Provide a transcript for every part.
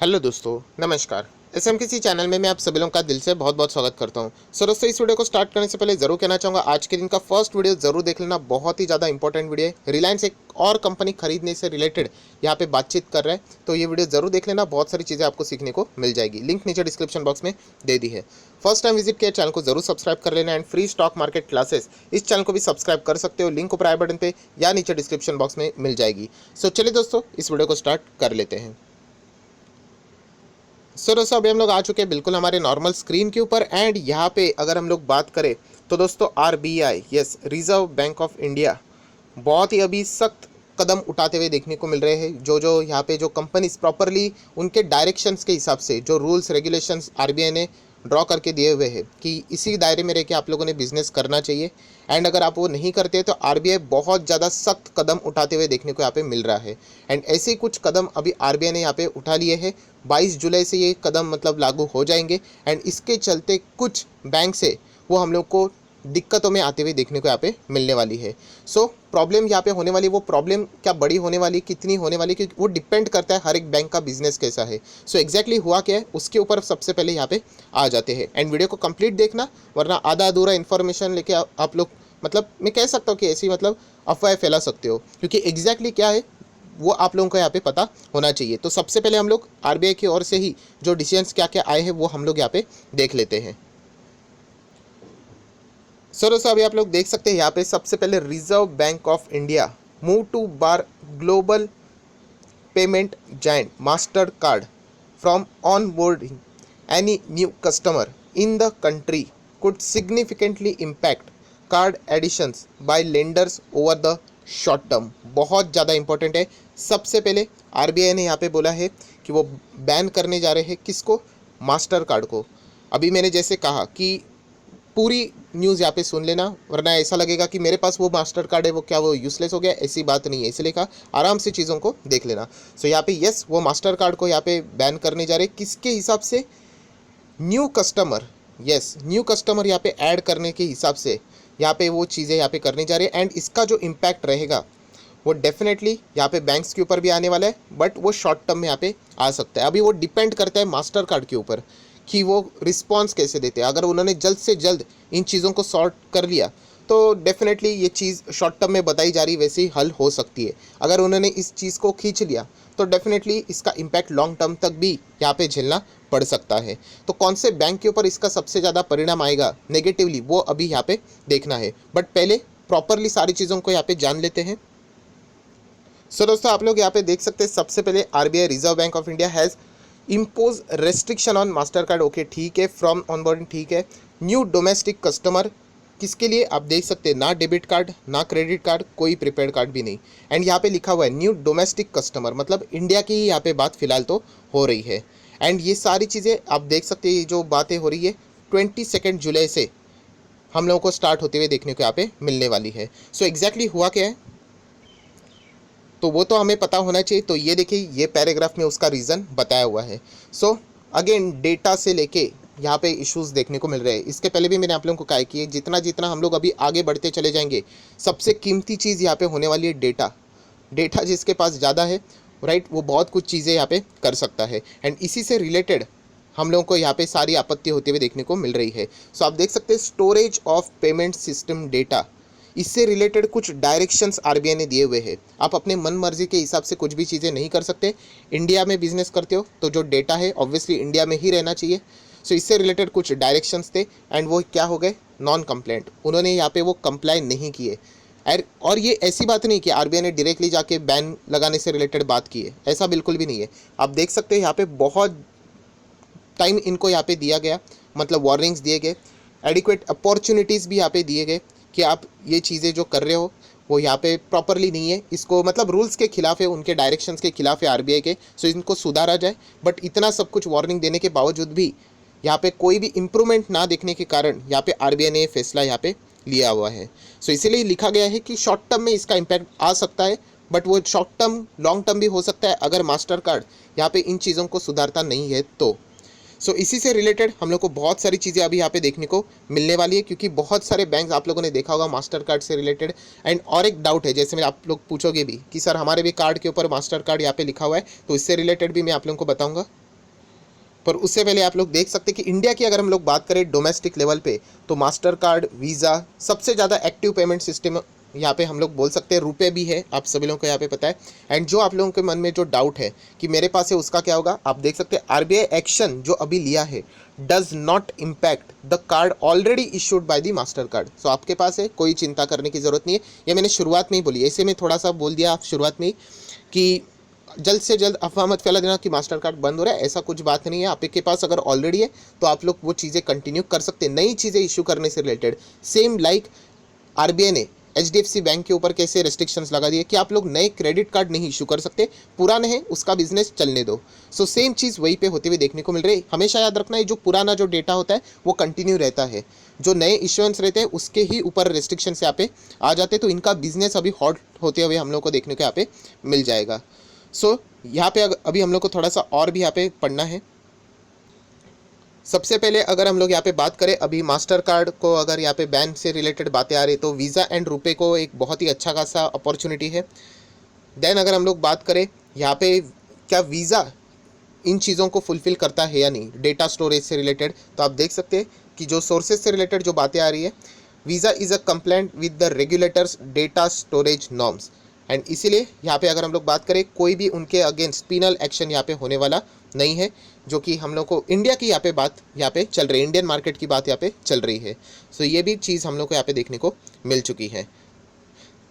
Hello दोस्तों, नमस्कार। SMKC channel में मैं आप सभी लोगों का दिल से बहुत बहुत स्वागत करता हूं। सो दोस्तों, इस वीडियो को स्टार्ट करने से पहले ज़रूर कहना चाहूँगा, आज के दिन का फर्स्ट वीडियो ज़रूर देख लेना। बहुत ही ज़्यादा इंपॉर्टेंट वीडियो है। रिलायंस एक और कंपनी खरीदने से रिलेटेड यहाँ पे बातचीत कर रहा है, तो ये वीडियो ज़रूर देख लेना। बहुत सारी चीज़ें आपको सीखने को मिल जाएगी। लिंक नीचे डिस्क्रिप्शन बॉक्स में दे दी है। फर्स्ट टाइम विजिट किया चैनल को जरूर सब्सक्राइब कर लेना। And free stock market classes, इस चैनल को भी सब्सक्राइब कर सकते हो। लिंक ऊपर आई बटन पे या नीचे डिस्क्रिप्शन बॉक्स में मिल जाएगी। सो चलिए दोस्तों, इस वीडियो को स्टार्ट कर लेते हैं। सो दोस्तों, अभी हम लोग आ चुके हैं बिल्कुल हमारे नॉर्मल स्क्रीन के ऊपर। एंड यहाँ पे अगर हम लोग बात करें तो दोस्तों, RBI, yes, reserve Bank of India, बहुत ही अभी सख्त कदम उठाते हुए देखने को मिल रहे हैं। जो यहाँ पे जो कंपनीज प्रॉपरली उनके डायरेक्शंस के हिसाब से जो रूल्स रेगुलेशंस आरबीआई ने ड्रॉ करके दिए हुए हैं कि इसी दायरे में रह के आप लोगों ने बिजनेस करना चाहिए। एंड अगर आप वो नहीं करते तो आरबीआई बहुत ज़्यादा सख्त कदम उठाते हुए देखने को यहाँ पे मिल रहा है। एंड ऐसे ही कुछ कदम अभी आरबीआई ने यहाँ पे उठा लिए हैं। 22 जुलाई से ये कदम मतलब लागू हो जाएंगे। एंड इसके चलते कुछ बैंक से वो हम लोग को दिक्कतों में आते हुए देखने को यहाँ पे मिलने वाली है। सो प्रॉब्लम यहाँ पे होने वाली, वो प्रॉब्लम क्या बड़ी होने वाली, कितनी होने वाली, क्योंकि वो डिपेंड करता है हर एक बैंक का बिजनेस कैसा है। सो एग्जैक्टली हुआ क्या है उसके ऊपर सबसे पहले यहाँ पे आ जाते हैं। एंड वीडियो को कंप्लीट देखना, वरना आधा अधूरा इन्फॉर्मेशन लेके आप लोग, मतलब मैं कह सकता हूँ कि ऐसी मतलब अफवाहें फैला सकते हो, क्योंकि एग्जैक्टली क्या है वो आप लोगों को यहाँ पे पता होना चाहिए। तो सबसे पहले हम लोग आरबीआई की ओर से ही जो डिसीजंस क्या क्या आए हैं वो हम लोग यहाँ पे देख लेते हैं। सो दोस्तों, अभी आप लोग देख सकते हैं यहाँ पे सबसे पहले Reserve Bank of India move to bar global payment giant Mastercard from onboarding any new customer in the country could significantly impact card additions by lenders over the short term. बहुत ज़्यादा important है। सबसे पहले RBI ने यहाँ पे बोला है कि वो बैन करने जा रहे हैं किसको, मास्टर कार्ड को। अभी मैंने जैसे कहा कि पूरी न्यूज़ यहाँ पे सुन लेना, वरना ऐसा लगेगा कि मेरे पास वो मास्टर कार्ड है, वो क्या वो यूज़लेस हो गया। ऐसी बात नहीं है, इसलिए कहा आराम से चीज़ों को देख लेना। सो यहाँ पे यस, वो मास्टर कार्ड को यहाँ पे बैन करने जा रहे हैं। किसके हिसाब से? New customer, yes, new customer यहाँ पे ऐड करने के हिसाब से यहाँ पे वो चीज़ें यहाँ पे करने जा रहे हैं। एंड इसका जो इम्पैक्ट रहेगा वो डेफिनेटली यहाँ पे बैंक्स के ऊपर भी आने वाला है, बट वो शॉर्ट टर्म में यहाँ पे आ सकता है। अभी वो डिपेंड करता है मास्टर कार्ड के ऊपर कि वो रिस्पॉन्स कैसे देते हैं। अगर उन्होंने जल्द से जल्द इन चीज़ों को सॉर्ट कर लिया तो डेफिनेटली ये चीज़ शॉर्ट टर्म में बताई जा रही वैसे ही हल हो सकती है। अगर उन्होंने इस चीज़ को खींच लिया तो डेफिनेटली इसका इम्पैक्ट लॉन्ग टर्म तक भी यहाँ पे झेलना पड़ सकता है। तो कौन से बैंक के ऊपर इसका सबसे ज़्यादा परिणाम आएगा नेगेटिवली, वो अभी यहाँ पे देखना है। बट पहले प्रॉपरली सारी चीज़ों को यहाँ पे जान लेते हैं। सो दोस्तों, आप लोग यहाँ पे देख सकते हैं सबसे पहले RBI reserve Bank of India has impose restriction on master card. Okay, ठीक है, फ्रॉम ऑनबोर्डिंग, ठीक है। न्यू डोमेस्टिक कस्टमर, किसके लिए आप देख सकते हैं, ना डेबिट कार्ड ना क्रेडिट कार्ड, कोई प्रीपेड कार्ड भी नहीं। एंड यहाँ पे लिखा हुआ है न्यू डोमेस्टिक कस्टमर, मतलब इंडिया की ही यहाँ पे बात फिलहाल तो हो रही है। एंड ये सारी चीज़ें आप देख सकते हैं, जो बातें हो रही है 22 जुलाई से हम लोगों को स्टार्ट होते हुए देखने को यहाँ पे मिलने वाली है। सो एग्जैक्टली हुआ क्या है तो वो तो हमें पता होना चाहिए। तो ये देखिए, ये पैराग्राफ में उसका रीज़न बताया हुआ है। सो अगेन, डेटा से लेके यहाँ पे इश्यूज़ देखने को मिल रहे हैं। इसके पहले भी मैंने आप लोगों को कहा कि जितना जितना हम लोग अभी आगे बढ़ते चले जाएंगे, सबसे कीमती चीज़ यहाँ पे होने वाली है डेटा। डेटा जिसके पास ज़्यादा है, राइट, वो बहुत कुछ चीज़ें यहाँ पे कर सकता है। एंड इसी से रिलेटेड हम लोगों को यहाँ पे सारी आपत्ति होते हुए देखने को मिल रही है। सो आप देख सकते हैं storage of payment system data, इससे रिलेटेड कुछ डायरेक्शंस आरबीआई ने दिए हुए हैं। आप अपने मन मर्जी के हिसाब से कुछ भी चीज़ें नहीं कर सकते। इंडिया में बिजनेस करते हो तो जो डेटा है ऑब्वियसली इंडिया में ही रहना चाहिए। सो इससे रिलेटेड कुछ डायरेक्शंस थे एंड वो क्या हो गए, नॉन कंप्लेंट। उन्होंने यहाँ पे वो कंप्लाई नहीं किए। और ये ऐसी बात नहीं कि आरबीआई ने डायरेक्टली जाके बैन लगाने से रिलेटेड बात की है, ऐसा बिल्कुल भी नहीं है। आप देख सकते हैं यहाँ पे बहुत टाइम इनको यहाँ पे दिया गया, मतलब वार्निंग्स दिए गए, एडिक्वेट अपॉर्चुनिटीज़ भी यहाँ पे दिए गए कि आप ये चीज़ें जो कर रहे हो वो यहाँ पे प्रॉपरली नहीं है, इसको मतलब रूल्स के खिलाफ है, उनके डायरेक्शंस के खिलाफ है आरबीआई के। सो इनको सुधारा जाए। बट इतना सब कुछ वार्निंग देने के बावजूद भी यहाँ पे कोई भी इम्प्रूवमेंट ना देखने के कारण यहाँ पे आरबीआई ने फैसला यहाँ पे लिया हुआ है। सो इसीलिए लिखा गया है कि शॉर्ट टर्म में इसका इम्पैक्ट आ सकता है, बट वो शॉर्ट टर्म लॉन्ग टर्म भी हो सकता है अगर मास्टर कार्ड यहाँ पे इन चीज़ों को सुधारता नहीं है तो। सो इसी से रिलेटेड हम लोग को बहुत सारी चीज़ें अभी यहाँ पे देखने को मिलने वाली है, क्योंकि बहुत सारे बैंक्स आप लोगों ने देखा होगा मास्टर कार्ड से रिलेटेड। एंड और एक डाउट है, जैसे मैं आप लोग पूछोगे भी कि सर हमारे भी कार्ड के ऊपर मास्टर कार्ड यहाँ पे लिखा हुआ है, तो इससे रिलेटेड भी मैं आप लोगों को बताऊँगा। पर उससे पहले आप लोग देख सकते हैं कि इंडिया की अगर हम लोग बात करें डोमेस्टिक लेवल पे, तो मास्टर कार्ड, वीज़ा सबसे ज़्यादा एक्टिव पेमेंट सिस्टम यहाँ पे हम लोग बोल सकते हैं। रुपए भी है, आप सभी लोगों को यहाँ पे पता है। एंड जो आप लोगों के मन में जो डाउट है कि मेरे पास है उसका क्या होगा, आप देख सकते हैं आरबीआई एक्शन जो अभी लिया है does not impact the card already issued by the master card. So आपके पास है, कोई चिंता करने की ज़रूरत नहीं है। ये मैंने शुरुआत में ही बोली, ऐसे में थोड़ा सा बोल दिया आप शुरुआत में ही कि जल्द से जल्द अफवाह मत फैला देना कि मास्टर कार्ड बंद हो रहा है, ऐसा कुछ बात नहीं है। आपके पास अगर ऑलरेडी है तो आप लोग वो चीज़ें कंटिन्यू कर सकते हैं। नई चीज़ें इशू करने से रिलेटेड सेम लाइक आरबीआई ने एचडीएफसी बैंक के ऊपर कैसे रेस्ट्रिक्शंस लगा दिए कि आप लोग नए क्रेडिट कार्ड नहीं इशू कर सकते, पुराने हैं उसका बिजनेस चलने दो। सो सेम चीज़ वहीं पे होते हुए देखने को मिल रही है। हमेशा याद रखना है, जो पुराना जो डेटा होता है वो कंटिन्यू रहता है, जो नए इश्योरेंस रहते हैं उसके ही ऊपर रेस्ट्रिक्शंस यहाँ पे आ जाते हैं। तो इनका बिजनेस अभी हॉट होते हुए हम लोग को देखने को यहाँ पे मिल जाएगा। सो यहाँ पे अभी हम लोग को थोड़ा सा और भी यहाँ पे पढ़ना है। सबसे पहले अगर हम लोग यहाँ पे बात करें, अभी मास्टर कार्ड को अगर यहाँ पे बैन से रिलेटेड बातें आ रही तो वीज़ा एंड रुपए को एक बहुत ही अच्छा खासा अपॉर्चुनिटी है। देन अगर हम लोग बात करें यहाँ पे क्या वीज़ा इन चीज़ों को फुलफ़िल करता है या नहीं, डेटा स्टोरेज से रिलेटेड, तो आप देख सकते हैं कि जो सोर्सेज से रिलेटेड जो बातें आ रही है, visa is a compliant with the regulators data storage norms. And इसीलिए यहाँ पे अगर हम लोग बात करें, कोई भी उनके अगेंस्ट पिनल एक्शन यहाँ पे होने वाला नहीं है, जो कि हम लोग को इंडिया की यहाँ पे बात यहाँ पे चल रही है, इंडियन मार्केट की बात यहाँ पे चल रही है। सो ये भी चीज़ हम लोग को यहाँ पे देखने को मिल चुकी है।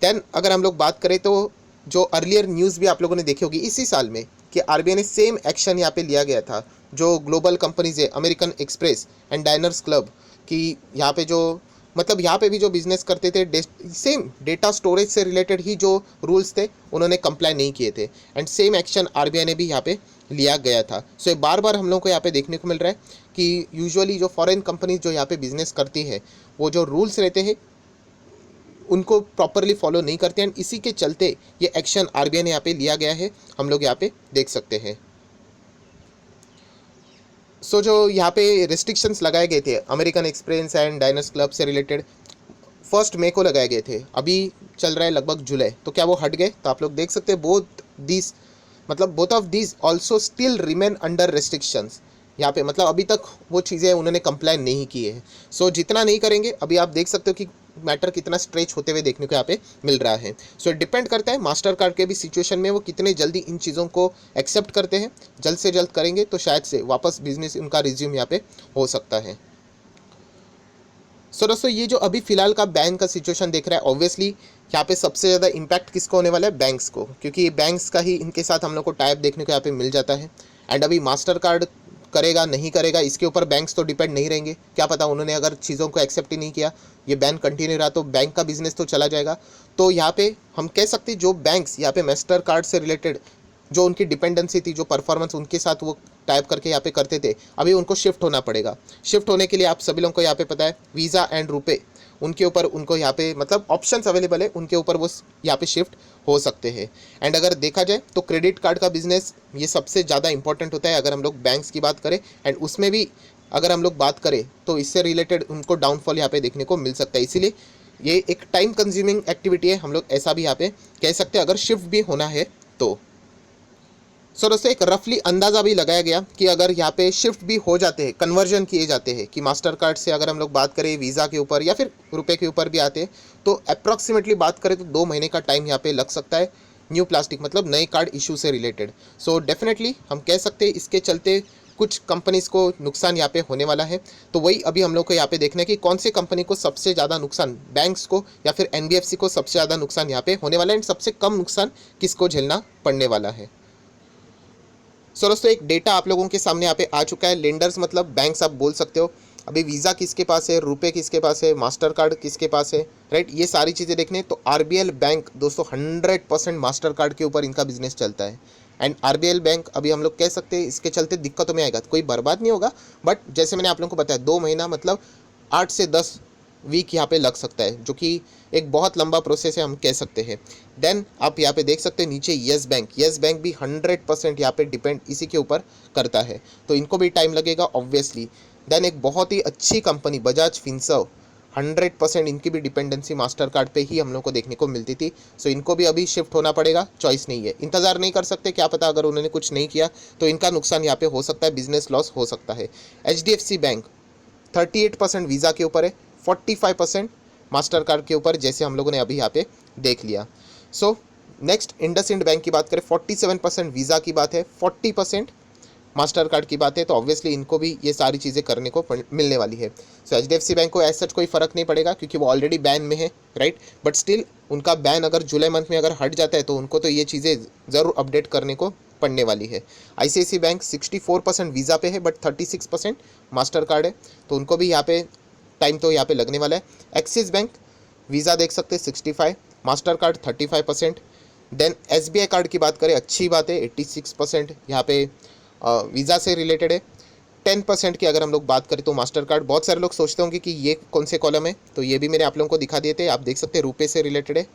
देन अगर हम लोग बात करें तो जो अर्लियर न्यूज़ भी आप लोगों ने देखी होगी इसी साल में कि आरबीआई ने सेम एक्शन यहाँ पे लिया गया था, जो ग्लोबल कंपनीज है American express and Diners club की, यहाँ पे जो मतलब यहाँ पे भी जो बिजनेस करते थे सेम डेटा स्टोरेज से रिलेटेड ही जो रूल्स थे उन्होंने कंप्लाई नहीं किए थे, एंड सेम एक्शन आरबीआई ने भी यहाँ पे लिया गया था। सो ये बार बार हम लोग को यहाँ पे देखने को मिल रहा है कि यूजुअली जो फॉरेन कंपनीज जो यहाँ पे बिजनेस करती है वो जो रूल्स रहते हैं उनको प्रॉपरली फॉलो नहीं करते हैं, इसी के चलते ये एक्शन आरबीआई ने यहाँ पे लिया गया है, हम लोग यहाँ पे देख सकते हैं। सो जो यहाँ पे रेस्ट्रिक्शंस लगाए गए थे American express and Diners club से रिलेटेड 1 मई को लगाए गए थे, अभी चल रहा है लगभग जुलाई, तो क्या वो हट गए? तो आप लोग देख सकते हैं both of these also still remain under restrictions. यहाँ पे मतलब अभी तक वो चीज़ें उन्होंने कंप्लाई नहीं की है। सो जितना नहीं करेंगे, अभी आप देख सकते हो कि मैटर कितना स्ट्रेच होते हुए देखने को यहाँ पे मिल रहा है। सो डिपेंड करता है मास्टर कार्ड के भी सिचुएशन में वो कितने जल्दी इन चीज़ों को एक्सेप्ट करते हैं। जल्द से जल्द करेंगे तो शायद से वापस बिजनेस उनका रिज्यूम यहाँ पे हो सकता है। सो दोस्तों, ये जो अभी फिलहाल का बैंक का सिचुएशन देख रहा है, ऑब्वियसली यहाँ पे सबसे ज़्यादा इम्पैक्ट किसको होने वाला है? बैंक्स को, क्योंकि बैंक्स का ही इनके साथ हम लोग को टाइप देखने को यहाँ पे मिल जाता है। एंड अभी मास्टर कार्ड करेगा नहीं करेगा इसके ऊपर बैंक्स तो डिपेंड नहीं रहेंगे, क्या पता उन्होंने अगर चीज़ों को एक्सेप्ट ही नहीं किया, ये बैन कंटिन्यू रहा तो बैंक का बिजनेस तो चला जाएगा। तो यहाँ पे हम कह सकते हैं जो बैंक्स यहाँ पे मास्टर कार्ड से रिलेटेड जो उनकी डिपेंडेंसी थी, जो परफॉर्मेंस उनके साथ वो टाइप करके यहाँ पे करते थे, अभी उनको शिफ्ट होना पड़ेगा। शिफ्ट होने के लिए आप सभी लोगों को यहाँ पे पता है वीज़ा एंड रुपए उनके ऊपर उनको यहाँ पे मतलब ऑप्शंस अवेलेबल है, उनके ऊपर वो यहाँ पे शिफ्ट हो सकते हैं। एंड अगर देखा जाए तो क्रेडिट कार्ड का बिजनेस ये सबसे ज़्यादा इंपॉर्टेंट होता है अगर हम लोग बैंक्स की बात करें, एंड उसमें भी अगर हम लोग बात करें तो इससे रिलेटेड उनको डाउनफॉल यहाँ पे देखने को मिल सकता है। इसीलिए ये एक टाइम कंज्यूमिंग एक्टिविटी है, हम लोग ऐसा भी यहाँ पे कह सकते हैं अगर शिफ्ट भी होना है तो। सो दोस्तों, एक रफली अंदाज़ा भी लगाया गया कि अगर यहाँ पे शिफ्ट भी हो जाते हैं, कन्वर्जन किए जाते हैं कि मास्टर कार्ड से अगर हम लोग बात करें वीज़ा के ऊपर या फिर रुपए के ऊपर भी आते हैं, तो अप्रॉक्सीमेटली बात करें तो 2 महीने का टाइम यहाँ पे लग सकता है न्यू प्लास्टिक मतलब नए कार्ड इशू से रिलेटेड। सो डेफिनेटली हम कह सकते हैं इसके चलते कुछ कंपनीज़ को नुकसान यहाँ पे होने वाला है। तो वही अभी हम लोग को यहाँ पे देखना है कि कौन सी कंपनी को सबसे ज़्यादा नुकसान, बैंक्स को या फिर एनबीएफसी को सबसे ज़्यादा नुकसान यहाँ पे होने वाला है, एंड सबसे कम नुकसान किसको झेलना पड़ने वाला है। सो दोस्तों, एक डेटा आप लोगों के सामने यहाँ पे आ चुका है। लेंडर्स मतलब बैंक्स आप बोल सकते हो। अभी वीज़ा किसके पास है, रुपए किसके पास है, मास्टर कार्ड किसके पास है, राइट, ये सारी चीज़ें देखने तो आरबीएल बैंक दोस्तों 100% मास्टर कार्ड के ऊपर इनका बिजनेस चलता है। एंड आरबीएल बैंक अभी हम लोग कह सकते हैं इसके चलते दिक्कतों में आएगा, कोई बर्बाद नहीं होगा, बट जैसे मैंने आप लोगों को बताया 2 महीना मतलब 8 से 10 वीक यहाँ पे लग सकता है, जो कि एक बहुत लंबा प्रोसेस है हम कह सकते हैं। देन आप यहाँ पे देख सकते हैं नीचे येस बैंक भी 100% यहाँ पे डिपेंड इसी के ऊपर करता है, तो इनको भी टाइम लगेगा ऑब्वियसली। देन एक बहुत ही अच्छी कंपनी बजाज फिनसर्व 100% इनकी भी डिपेंडेंसी मास्टर कार्ड पे ही हम लोग को देखने को मिलती थी। सो इनको भी अभी शिफ्ट होना पड़ेगा, चॉइस नहीं है। इंतज़ार नहीं कर सकते, क्या पता अगर उन्होंने कुछ नहीं किया तो इनका नुकसान यहाँ पे हो सकता है, बिजनेस लॉस हो सकता है। HDFC बैंक 38% वीज़ा के ऊपर है, 45% मास्टर कार्ड के ऊपर, जैसे हम लोगों ने अभी यहाँ पे देख लिया। सो नेक्स्ट इंडसइंड बैंक की बात करें, 47% वीज़ा की बात है, 40% मास्टर कार्ड की बात है। तो ऑब्वियसली इनको भी ये सारी चीज़ें करने को मिलने वाली है। सो HDFC बैंक को एज सच कोई फ़र्क नहीं पड़ेगा क्योंकि वो ऑलरेडी बैन में है, राइट। बट स्टिल उनका बैन अगर जुलाई मंथ में अगर हट जाता है तो उनको तो ये चीज़ें ज़रूर अपडेट करने को पड़ने वाली है। ICICI बैंक 64% वीज़ा पे है बट 36% मास्टर कार्ड है, तो उनको भी यहाँ पे टाइम तो यहाँ पे लगने वाला है। एक्सिस बैंक वीज़ा देख सकते हैं 65, Mastercard 35%। Then SBI card की बात करें, अच्छी बात है 86% यहाँ पे वीज़ा से रिलेटेड है। 10% की अगर हम लोग बात करें तो मास्टर कार्ड, बहुत सारे लोग सोचते होंगे कि ये कौन से कॉलम है, तो ये भी मैंने आप लोगों को दिखा दिए थे। आप देख सकते हैं रुपए से रिलेटेड है,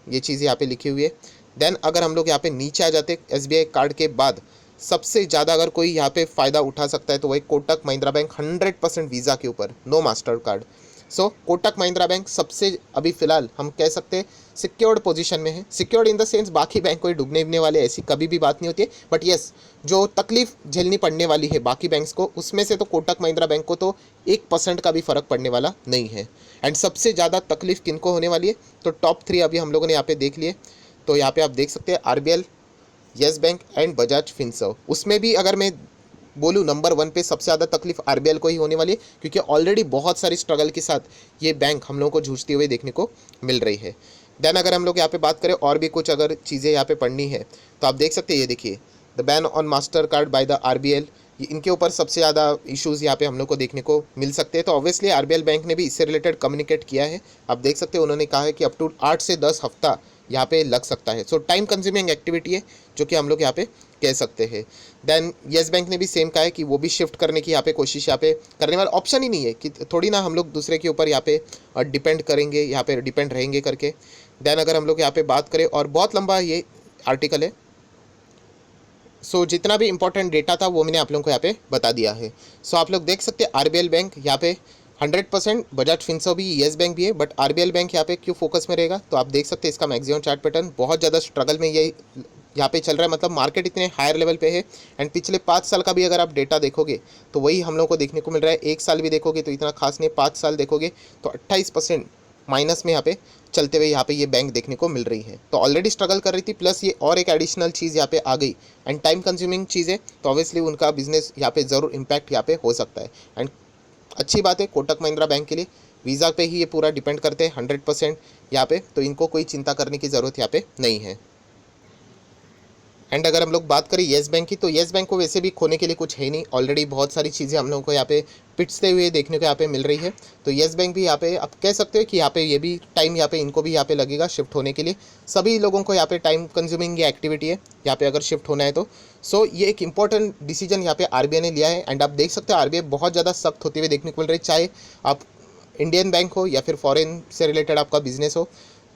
ये चीज़ यहाँ पे लिखी हुई है। देन अगर हम लोग यहाँ पे नीचे आ जाते SBI कार्ड के बाद सबसे ज़्यादा अगर कोई यहाँ पे फ़ायदा उठा सकता है तो वही कोटक महिंद्रा बैंक 100% वीज़ा के ऊपर, नो मास्टर कार्ड। सो कोटक महिंद्रा बैंक सबसे अभी फ़िलहाल हम कह सकते हैं सिक्योर्ड पोजीशन में है। सिक्योर्ड इन द सेंस बाकी बैंक कोई डूबने उबने वाले ऐसी कभी भी बात नहीं होती है, बट येस जो तकलीफ झेलनी पड़ने वाली है बाकी बैंक्स को, उसमें से तो कोटक महिंद्रा बैंक को तो 1% का भी फ़र्क पड़ने वाला नहीं है। एंड सबसे ज़्यादा तकलीफ किनको होने वाली है, तो टॉप 3 अभी हम लोगों ने यहाँ पे देख लिए। तो यहाँ पे आप देख सकते हैं RBL, yes bank and Bajaj Finserv. उसमें भी अगर मैं बोलूँ नंबर 1 पे सबसे ज़्यादा तकलीफ RBL को ही होने वाली है क्योंकि ऑलरेडी बहुत सारी स्ट्रगल के साथ ये बैंक हम लोगों को जूझती हुई देखने को मिल रही है। देन अगर हम लोग यहाँ पे बात करें और भी कुछ अगर चीज़ें यहाँ पे पढ़नी है तो आप देख सकते हैं, ये देखिए the ban on master card by the RBL, इनके ऊपर सबसे ज़्यादा इश्यूज़ यहाँ पे हम लोग को देखने को मिल सकते हैं। तो ऑब्वियसली RBL बैंक ने भी इससे रिलेटेड कम्युनिकेट किया है। आप देख सकते हैं उन्होंने कहा है कि अप टू 8 से 10 हफ्ता यहाँ पे लग सकता है। सो टाइम कंज्यूमिंग एक्टिविटी है जो कि हम लोग यहाँ पे कह सकते हैं। देन येस बैंक ने भी सेम कहा है कि वो भी शिफ्ट करने की यहाँ पे कोशिश यहाँ पे करने वाला, ऑप्शन ही नहीं है कि थोड़ी ना हम लोग दूसरे के ऊपर यहाँ पे डिपेंड करेंगे, यहाँ पे डिपेंड रहेंगे करके। देन अगर हम लोग यहाँ पे बात करें, और बहुत लंबा ये आर्टिकल है, सो जितना भी इंपॉर्टेंट डेटा था वो मैंने आप लोगों को यहाँ पे बता दिया है। सो आप लोग देख सकते हैं RBL बैंक यहाँ पे 100%, बजाज फिनसर्व भी, येस बैंक भी है, बट RBL बैंक यहाँ पे क्यों फोकस में रहेगा, तो आप देख सकते हैं इसका मैक्सिमम चार्ट पैटर्न बहुत ज़्यादा स्ट्रगल में ये यहाँ पे चल रहा है, मतलब मार्केट इतने हायर लेवल पे है। एंड पिछले 5 साल का भी अगर आप डेटा देखोगे तो वही हम लोग को देखने को मिल रहा है। 1 साल भी देखोगे तो इतना खास नहीं, 5 साल देखोगे तो 28% माइनस में यहाँ पे चलते हुए यहाँ पे ये बैंक देखने को मिल रही है। तो ऑलरेडी स्ट्रगल कर रही थी, प्लस ये और एक एडिशनल चीज़ यहाँ पे आ गई एंड टाइम कंज्यूमिंग चीज़ है, तो ऑब्वियसली उनका बिजनेस यहाँ पे ज़रूर इम्पैक्ट यहाँ पे हो सकता है। एंड अच्छी बात है कोटक महिंद्रा बैंक के लिए वीज़ा पे ही ये पूरा डिपेंड करते हैं 100% यहाँ पे, तो इनको कोई चिंता करने की ज़रूरत यहाँ पे नहीं है। एंड अगर हम लोग बात करें येस बैंक की, तो येस बैंक को वैसे भी खोने के लिए कुछ है नहीं, ऑलरेडी बहुत सारी चीज़ें हम लोगों को यहाँ पे पिटते हुए देखने को यहाँ पे मिल रही है। तो येस बैंक भी यहाँ पे आप कह सकते हो कि यहाँ पे ये भी टाइम यहाँ पे इनको भी यहाँ पे लगेगा शिफ्ट होने के लिए। सभी लोगों को यहाँ पे टाइम कंज्यूमिंग ये एक्टिविटी है यहाँ पे अगर शिफ्ट होना है तो। सो ये एक इंपॉर्टेंट डिसीजन यहाँ पे RBI ने लिया है। एंड आप देख सकते हो RBI बहुत ज़्यादा सख्त होते हुए देखने को मिल रही है, चाहे आप इंडियन बैंक हो या फिर फॉरेन से रिलेटेड आपका बिजनेस हो,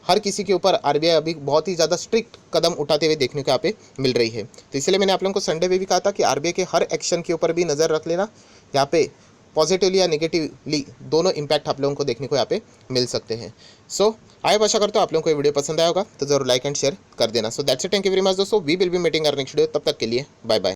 हर किसी के ऊपर RBI अभी बहुत ही ज़्यादा स्ट्रिक्ट कदम उठाते हुए देखने को यहाँ पे मिल रही है। तो इसलिए मैंने आप लोगों को संडे में भी कहा था कि RBI के हर एक्शन के ऊपर भी नज़र रख लेना, यहाँ पे पॉजिटिवली या नेगेटिवली दोनों इम्पैक्ट आप लोगों को देखने को यहाँ पे मिल सकते हैं। सो आई आशा करता हूँ आप लोगों को ये वीडियो पसंद आया होगा, तो जरूर लाइक एंड शेयर कर देना। So that's it, thank you very much दोस्तों, we will be meeting our next video, तब तक के लिए बाय बाय।